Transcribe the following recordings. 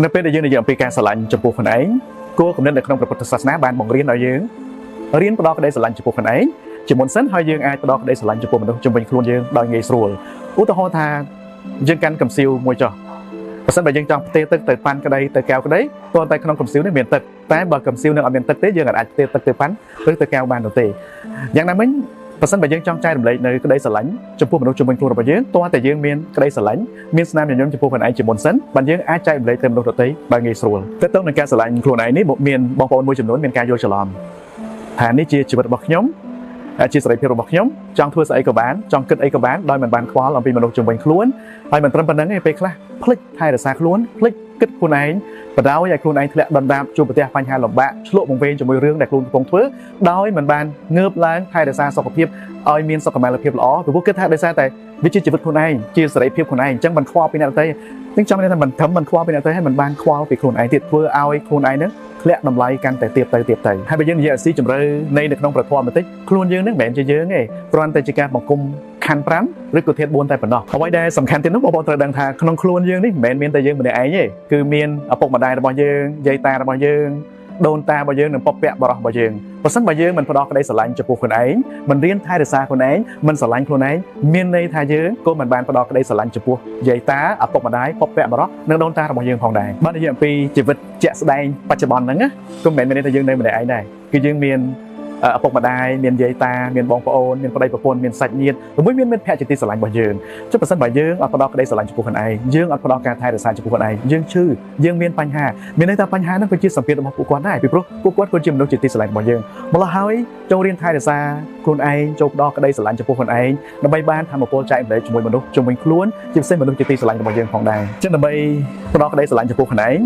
នៅពេលដែលយើងនិយាយអំពីការស្រឡាញ់ចំពោះខ្លួនឯងគោលគំនិតនៅក្នុងព្រះពុទ្ធសាសនាបានបង្រៀនឲ្យយើងរៀនផ្ដល់ក្តីស្រឡាញ់ចំពោះខ្លួនឯងជាមុនសិនហើយយើងអាចផ្ដល់ក្តីស្រឡាញ់ចំពោះមនុស្សជុំវិញខ្លួនយើងដោយងាយស្រួលឧទាហរណ៍ថាយើងកាន់កំសៀវមួយចុះបើសិនបើយើងចង់ផ្ទេរទឹកទៅប៉ាន់ក្តីទៅកែវក្តីព្រោះតែក្នុងកំសៀវនេះមានទឹកតែបើកំសៀវនឹងអត់មានទឹកទេយើងអាចផ្ទេរទឹកទៅប៉ាន់ឬទៅកែវបាននោះទេយ៉ាងណាមិញបើសិនបើយើងចង់ចែករំលែកនៅក្តីស្រឡាញ់ចំពោះមនុស្សជុំវិញខ្លួនរបស់យើងតើតែយើងមានក្តីស្រឡាញ់មានស្នាមញញឹមចំពោះខ្លួនឯងជាមុនសិនបានយើងអាចចែករំលែកទៅមនុស្សដទៃដោយងាយស្រួលទៅទៅនឹងការស្រឡាញ់ខ្លួនឯងនេះមានបងប្អូនមួយចំនួនមានការយល់ច្រឡំថានេះជាជីវិតរបស់ខ្ញុំជាសេរីភាពរបស់ខ្ញុំចង់ធ្វើស្អីក៏បានចង់គិតអីក៏បានដោយមិនបានខ្វល់អំពីមនុស្សជុំវិញខ្លួនហើយមិនត្រឹមប៉ុណ្្នឹងទេពេលខ្លះភ្លេចថែរក្សាខ្លួនភ្លេចគិតខ្លួនឯងបដ ாய் ឲ្យខ្លួនឯងធ្លាក់ដណ្ដាបជួបប្រទះបញ្ហាលំបាកឆ្លក់វង្វេងជាមួយរឿងដែលខ្លួនកំពុងធ្វើដោយមិនបានងើបឡើងថែរក្សាសុខភាពឲ្យមានសុខុមាលភាពល្អព្រោះគិតថាដោយសារតែវាជាជីវិតខ្លួនឯងជាសេរីភាពខ្លួនឯងអញ្ចឹងមិនខ្វល់ពីអ្នកដទៃនឹងចាំន័យថាមិនត្រឹមមិនខ្វល់ពីអ្នកដទៃហើយមិនបានខ្វល់ពីខ្លួនឯងទៀតធ្វើឲ្យខ្លួនឯងនឹងធ្លាក់តម្លៃកាន់តែទៀតទៅហើយបើយើងនិយាយឲ្យស៊ីជម្រៅនៃក្នុងប្រធមបន្តិចខ្លួនយើងនឹងមិនមែនជាយើងទេគ្រាន់តែជាការបង្គុំខណ្ឌ5ឬក៏ធាតុ4តែប៉ុណ្ណោះអ្វីដែលសំខាន់ទៀតនោះបងប្អូនត្រូវដឹងថាក្នុងខ្លួនយើងនេះមិនមែនមានតែយើងម្នាក់ឯងទេគឺមានឪពុកម្ដាយរបស់យើងយាយតារបស់យើងដូនតារបស់យើងនិងពពកបរោះរបស់យើងបើសិនបើយើងមិនផ្ដោតក្តីស្រឡាញ់ចំពោះខ្លួនឯងមិនរៀនថែរក្សាខ្លួនឯងមិនស្រឡាញ់ខ្លួនឯងមានន័យថាយើងក៏មិនបានផ្ដោតក្តីស្រឡាញ់ចំពោះយាយតាឪពុកម្ដាយពពកបរោះនិងដូនតារបស់យើងផងដែរបើនិយាយអំពីជីវិតជាក់ស្ដែងបច្ចុប្បន្នហ្នឹងក៏មិនមែនមានន័យថាយើងនៅម្នាក់ឯងដែរគឺយើងមានឪពុកម្ដាយមានយាយតាមានបងប្អូនមានប្តីប្រពន្ធមានសាច់ញាតិជាមួយមានមិត្តភក្តិជាទីស្រឡាញ់របស់យើងចុះបើសិនបើយើងអត់ផ្ដោតក្តីស្រឡាញ់ចំពោះខ្លួនឯងយើងអត់ផ្ដោតការថែរក្សាចំពោះខ្លួនឯងយើងឈឺយើងមានបញ្ហាមានន័យថាបញ្ហាហ្នឹងគឺជាសម្ពាធរបស់ពួកគាត់ដែរពីព្រោះពួកគាត់គឺជាមនុស្សជាទីស្រឡាញ់របស់យើងម្ល៉េះហើយចូលរៀនថែរក្សាខ្លួនឯងចូលផ្ដោតក្តីស្រឡាញ់ចំពោះខ្លួនឯងដើម្បីបានធម៌ពលចែកម្លែកជាមួយមនុស្សជុំវិញខ្លួនជាពិសេសមនុស្សជាទីស្រឡាញ់របស់យើងផងដែរអញ្ចឹងដើម្បីផ្ដោតក្តីស្រឡាញ់ចំពោះខ្លួនឯង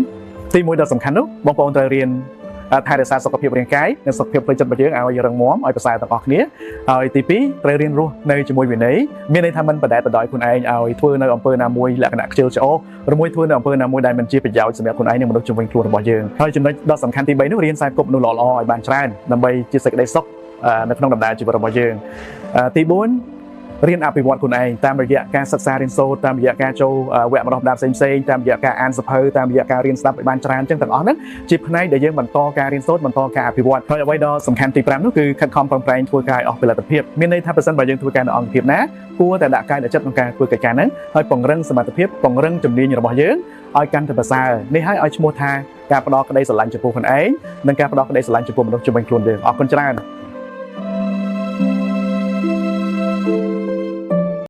ទីមួយដ៏សំខាន់នោះបងប្អូនត្រូវរៀនថែរក្សាសុខភាពរាងកាយនិងសុខភាពផ្លូវចិត្តរបស់យើងឲ្យរឹងមាំឲ្យប្រសើរទាំងអស់គ្នាហើយទី2ត្រូវរៀនរស់នៅជាមួយវិន័យមានន័យថាមិនបដែតបដោយខ្លួនឯងឲ្យធ្វើនៅអំពើណាមួយលក្ខណៈខ្ជិលច្អូសឬមួយធ្វើនៅអំពើណាមួយដែលមិនជាប្រយោជន៍សម្រាប់ខ្លួនឯងនិងមនុស្សជុំវិញខ្លួនរបស់យើងហើយចំណុចដ៏សំខាន់ទី3នោះរៀនខ្សែគប់មនុស្សល្អៗឲ្យបានច្រើនដើម្បីជាសេចក្តីសុខនៅក្នុងដំណើរជីវិតរបស់យើងទី4រៀនអភិវឌ្ឍខ្លួនឯងតាមរយៈការសិក្សារៀនសូត្រតាមរយៈការចូលវគ្គបណ្ដុះបណ្ដាលផ្សេងៗតាមរយៈការអានសៀវភៅតាមរយៈការរៀនស្ដាប់ឲ្យបានច្រើនអញ្ចឹងទាំងអស់ហ្នឹងជាផ្នែកដែលយើងបន្តការរៀនសូត្របន្តការអភិវឌ្ឍហើយអ្វីដ៏សំខាន់ទី5នោះគឺខិតខំប្រឹងប្រែងធ្វើការឲ្យអស់ផលិតភាពមានន័យថាប្រសិនបើយើងធ្វើការនៅអង្គភាពណាគួរតែដាក់កាយដាក់ចិត្តក្នុងការធ្វើកិច្ចការហ្នឹងហើយពង្រឹងសមត្ថភាពពង្រឹងជំនាញរបស់យើងឲ្យកាន់តែប្រសើរនេះហើយឲ្យឈ្មោះថាការផ្ដោតក្តីស្រឡាញ់ចំពោះខ្លួនឯងនិងការផ្ដោតក្តីស្រឡាញ់ចំពោះមនុស្សជុំវិញខ្លួនយើងអរគុណច្រើន